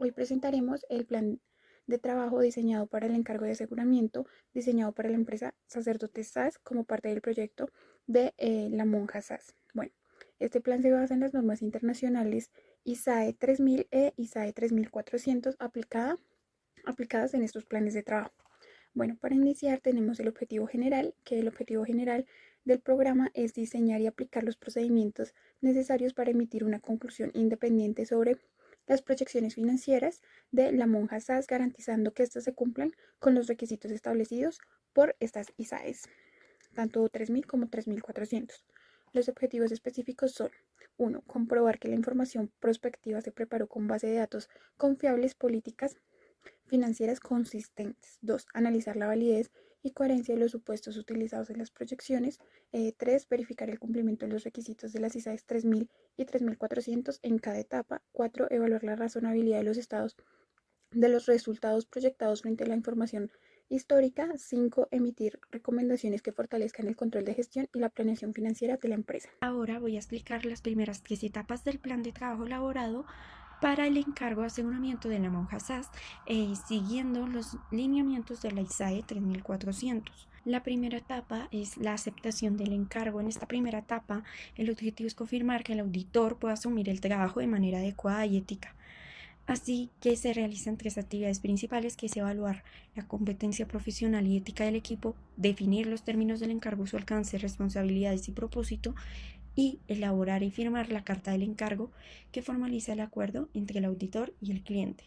Hoy presentaremos el plan de trabajo diseñado para el encargo de aseguramiento, diseñado para la empresa Sacerdotes SAS como parte del proyecto de la Monja SAS. Bueno, este plan se basa en las normas internacionales ISAE 3000 e ISAE 3400 aplicadas en estos planes de trabajo. Bueno, para iniciar tenemos el objetivo general, que el objetivo general del programa es diseñar y aplicar los procedimientos necesarios para emitir una conclusión independiente sobre las proyecciones financieras de la Monja SAS, garantizando que éstas se cumplan con los requisitos establecidos por estas ISAES, tanto 3000 como 3400. Los objetivos específicos son: 1. Comprobar que la información prospectiva se preparó con base de datos confiables, políticas financieras consistentes. 2. Analizar la validez y coherencia de los supuestos utilizados en las proyecciones. 3. Verificar el cumplimiento de los requisitos de las ISAES 3000 y 3400 en cada etapa. 4. Evaluar la razonabilidad de los estados de los resultados proyectados frente a la información histórica. 5. Emitir recomendaciones que fortalezcan el control de gestión y la planeación financiera de la empresa. Ahora voy a explicar las primeras 3 etapas del plan de trabajo elaborado para el encargo de aseguramiento de la Monja SAS, siguiendo los lineamientos de la ISAE 3400. La primera etapa es la aceptación del encargo. En esta primera etapa, el objetivo es confirmar que el auditor pueda asumir el trabajo de manera adecuada y ética. Así que se realizan 3 actividades principales, que es evaluar la competencia profesional y ética del equipo, definir los términos del encargo, su alcance, responsabilidades y propósito, y elaborar y firmar la carta del encargo que formaliza el acuerdo entre el auditor y el cliente.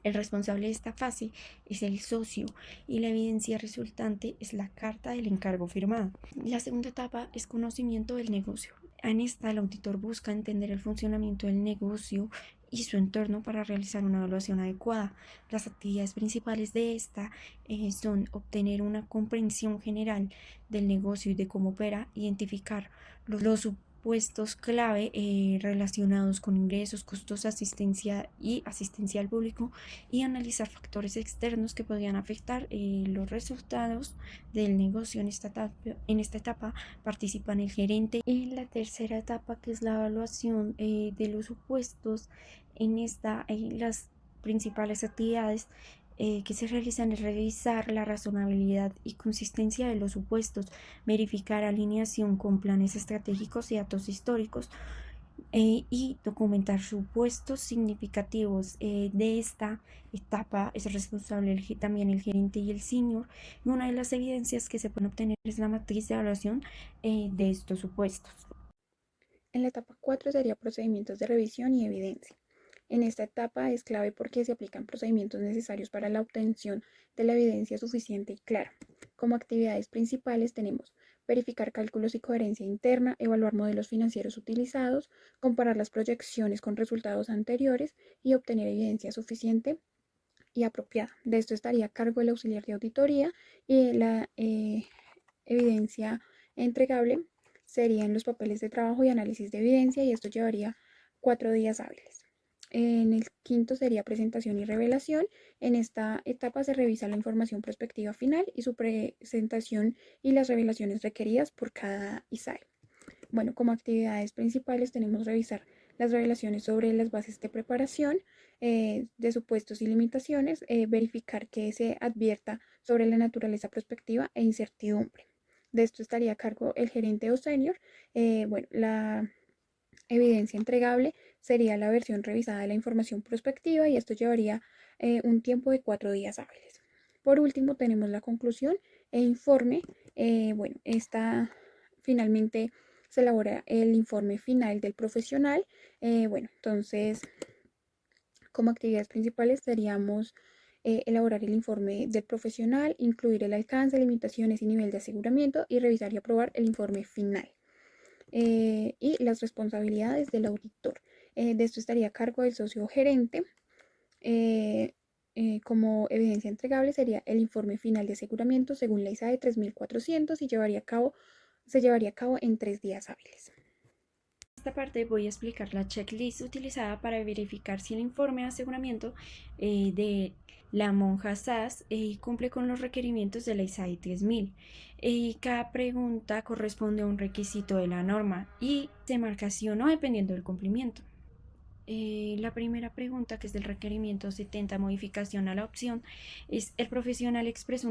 El responsable de esta fase es el socio y la evidencia resultante es la carta del encargo firmada. La segunda etapa es conocimiento del negocio. En esta, el auditor busca entender el funcionamiento del negocio y su entorno para realizar una evaluación adecuada. Las actividades principales de esta son obtener una comprensión general del negocio y de cómo opera, identificar los supuestos clave relacionados con ingresos, costos, asistencia al público, y analizar factores externos que podrían afectar los resultados del negocio. En esta etapa participan el gerente. En la tercera etapa, que es la evaluación de los supuestos, en esta las principales actividades que se realizan es revisar la razonabilidad y consistencia de los supuestos, verificar alineación con planes estratégicos y datos históricos, y documentar supuestos significativos. De esta etapa es responsable también el gerente y el senior. Y una de las evidencias que se pueden obtener es la matriz de evaluación de estos supuestos. En la etapa 4 sería procedimientos de revisión y evidencia. En esta etapa es clave porque se aplican procedimientos necesarios para la obtención de la evidencia suficiente y clara. Como actividades principales tenemos: verificar cálculos y coherencia interna, evaluar modelos financieros utilizados, comparar las proyecciones con resultados anteriores y obtener evidencia suficiente y apropiada. De esto estaría a cargo el auxiliar de auditoría, y la evidencia entregable serían los papeles de trabajo y análisis de evidencia, y esto llevaría 4 días hábiles. En el quinto sería presentación y revelación. En esta etapa se revisa la información prospectiva final y su presentación y las revelaciones requeridas por cada ISAE. Bueno, como actividades principales tenemos revisar las revelaciones sobre las bases de preparación, de supuestos y limitaciones, verificar que se advierta sobre la naturaleza prospectiva e incertidumbre. De esto estaría a cargo el gerente o senior. Bueno, la evidencia entregable sería la versión revisada de la información prospectiva, y esto llevaría un tiempo de 4 días hábiles. Por último, tenemos la conclusión e informe. Bueno, esta finalmente se elabora el informe final del profesional. Bueno, entonces, como actividades principales seríamos elaborar el informe del profesional, incluir el alcance, limitaciones y nivel de aseguramiento, y revisar y aprobar el informe final. Y las responsabilidades del auditor. De esto estaría a cargo del socio gerente. Como evidencia entregable sería el informe final de aseguramiento según la ISAE 3400, y se llevaría a cabo en 3 días hábiles. En esta parte voy a explicar la checklist utilizada para verificar si el informe de aseguramiento de la Monja SAS cumple con los requerimientos de la ISAE 3000. Cada pregunta corresponde a un requisito de la norma y se marca sí o no dependiendo del cumplimiento. La primera pregunta, que es del requerimiento 70, modificación a la opción, es: el profesional expresó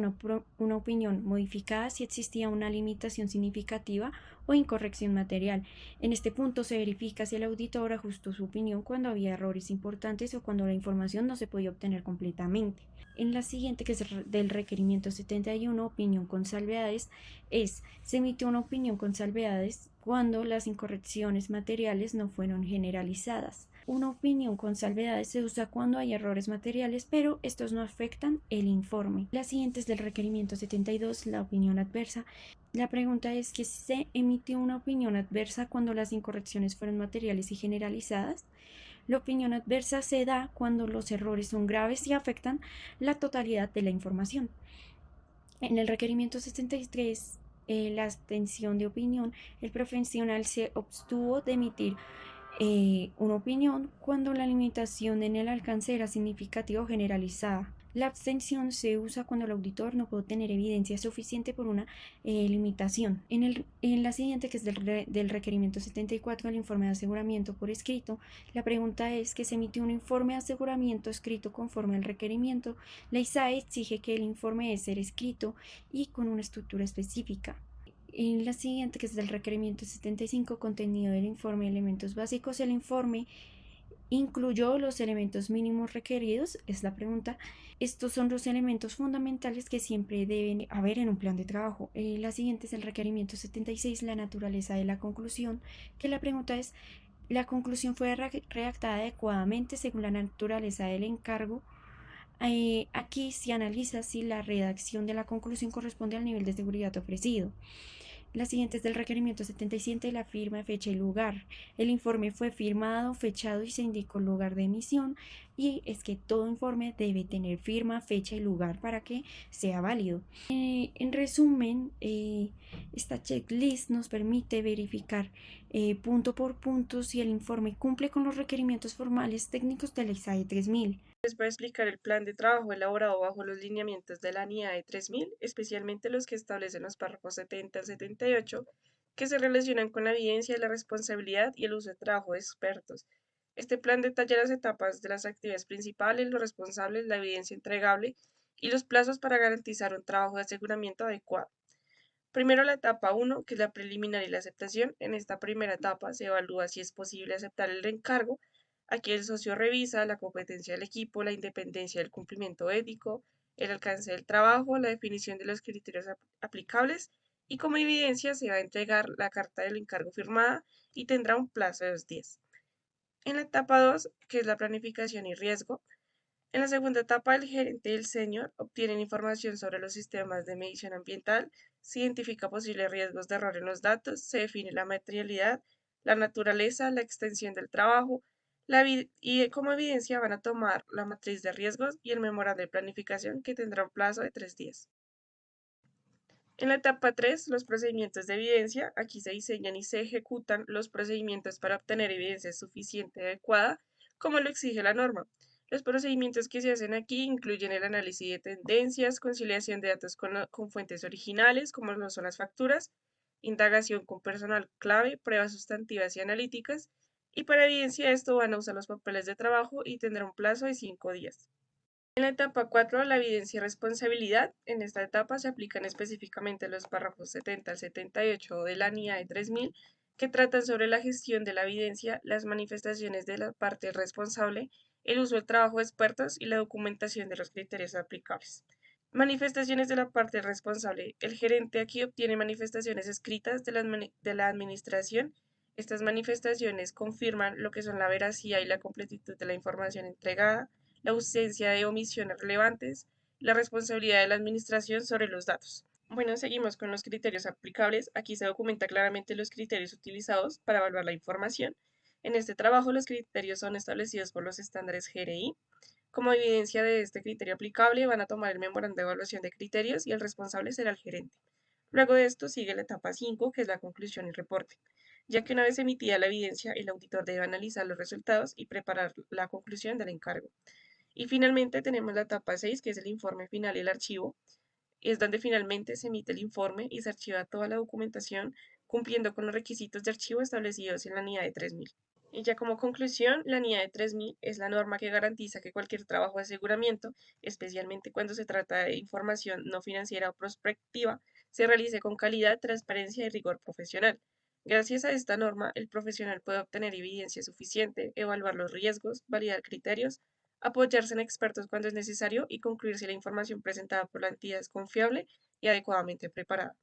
una opinión modificada si existía una limitación significativa o incorrección material. En este punto se verifica si el auditor ajustó su opinión cuando había errores importantes o cuando la información no se podía obtener completamente. En la siguiente, que es del requerimiento 71, opinión con salvedades, se emitió una opinión con salvedades cuando las incorrecciones materiales no fueron generalizadas. Una opinión con salvedades se usa cuando hay errores materiales, pero estos no afectan el informe. La siguiente es del requerimiento 72, la opinión adversa. La pregunta es que se emitió una opinión adversa cuando las incorrecciones fueron materiales y generalizadas. La opinión adversa se da cuando los errores son graves y afectan la totalidad de la información. En el requerimiento 73, la abstención de opinión, el profesional se abstuvo de emitir una opinión cuando la limitación en el alcance era significativa o generalizada. La abstención se usa cuando el auditor no puede tener evidencia suficiente por una limitación. En la siguiente, que es del requerimiento 74, el informe de aseguramiento por escrito, la pregunta es que se emitió un informe de aseguramiento escrito conforme al requerimiento. La ISAE exige que el informe debe ser escrito y con una estructura específica. En la siguiente, que es del requerimiento 75, contenido del informe, elementos básicos. El informe incluyó los elementos mínimos requeridos, es la pregunta. Estos son los elementos fundamentales que siempre deben haber en un plan de trabajo. La siguiente es el requerimiento 76, la naturaleza de la conclusión, que la pregunta es: ¿la conclusión fue redactada adecuadamente según la naturaleza del encargo? Aquí se analiza si la redacción de la conclusión corresponde al nivel de seguridad ofrecido. La siguiente es del requerimiento 77, la firma, fecha y lugar. El informe fue firmado, fechado y se indicó el lugar de emisión, y es que todo informe debe tener firma, fecha y lugar para que sea válido. En resumen, esta checklist nos permite verificar punto por punto si el informe cumple con los requerimientos formales técnicos de la ISAE 3000. Les voy a explicar el plan de trabajo elaborado bajo los lineamientos de la NIAE 3000, especialmente los que establecen los párrafos 70 al 78, que se relacionan con la evidencia, la responsabilidad y el uso de trabajo de expertos. Este plan detalla las etapas de las actividades principales, los responsables, la evidencia entregable y los plazos para garantizar un trabajo de aseguramiento adecuado. Primero, la etapa 1, que es la preliminar y la aceptación. En esta primera etapa se evalúa si es posible aceptar el encargo. Aquí el socio revisa la competencia del equipo, la independencia del cumplimiento ético, el alcance del trabajo, la definición de los criterios aplicables, y como evidencia se va a entregar la carta del encargo firmada y tendrá un plazo de 2 días. En la etapa 2, que es la planificación y riesgo, en la segunda etapa, el gerente y el senior obtienen información sobre los sistemas de medición ambiental, se identifica posibles riesgos de error en los datos, se define la materialidad, la naturaleza, la extensión del trabajo, y como evidencia van a tomar la matriz de riesgos y el memorando de planificación, que tendrá un plazo de 3 días. En la etapa 3, los procedimientos de evidencia. Aquí se diseñan y se ejecutan los procedimientos para obtener evidencia suficiente y adecuada, como lo exige la norma. Los procedimientos que se hacen aquí incluyen el análisis de tendencias, conciliación de datos con fuentes originales, como lo son las facturas, indagación con personal clave, pruebas sustantivas y analíticas, y para evidencia esto van a usar los papeles de trabajo y tendrá un plazo de 5 días. En la etapa 4, la evidencia y responsabilidad. En esta etapa se aplican específicamente los párrafos 70 al 78 de la NIAE 3000, que tratan sobre la gestión de la evidencia, las manifestaciones de la parte responsable, el uso del trabajo de expertos y la documentación de los criterios aplicables. Manifestaciones de la parte responsable. El gerente aquí obtiene manifestaciones escritas de la administración. Estas manifestaciones confirman lo que son la veracidad y la completitud de la información entregada, la ausencia de omisiones relevantes, la responsabilidad de la administración sobre los datos. Bueno, seguimos con los criterios aplicables. Aquí se documenta claramente los criterios utilizados para evaluar la información. En este trabajo, los criterios son establecidos por los estándares GRI. Como evidencia de este criterio aplicable, van a tomar el memorando de evaluación de criterios y el responsable será el gerente. Luego de esto sigue la etapa 5, que es la conclusión y reporte, ya que una vez emitida la evidencia, el auditor debe analizar los resultados y preparar la conclusión del encargo. Y finalmente tenemos la etapa 6, que es el informe final y el archivo. Es donde finalmente se emite el informe y se archiva toda la documentación, cumpliendo con los requisitos de archivo establecidos en la NIAE 3000. Y ya como conclusión, la NIA de 3000 es la norma que garantiza que cualquier trabajo de aseguramiento, especialmente cuando se trata de información no financiera o prospectiva, se realice con calidad, transparencia y rigor profesional. Gracias a esta norma, el profesional puede obtener evidencia suficiente, evaluar los riesgos, validar criterios, apoyarse en expertos cuando es necesario y concluir si la información presentada por la entidad es confiable y adecuadamente preparada.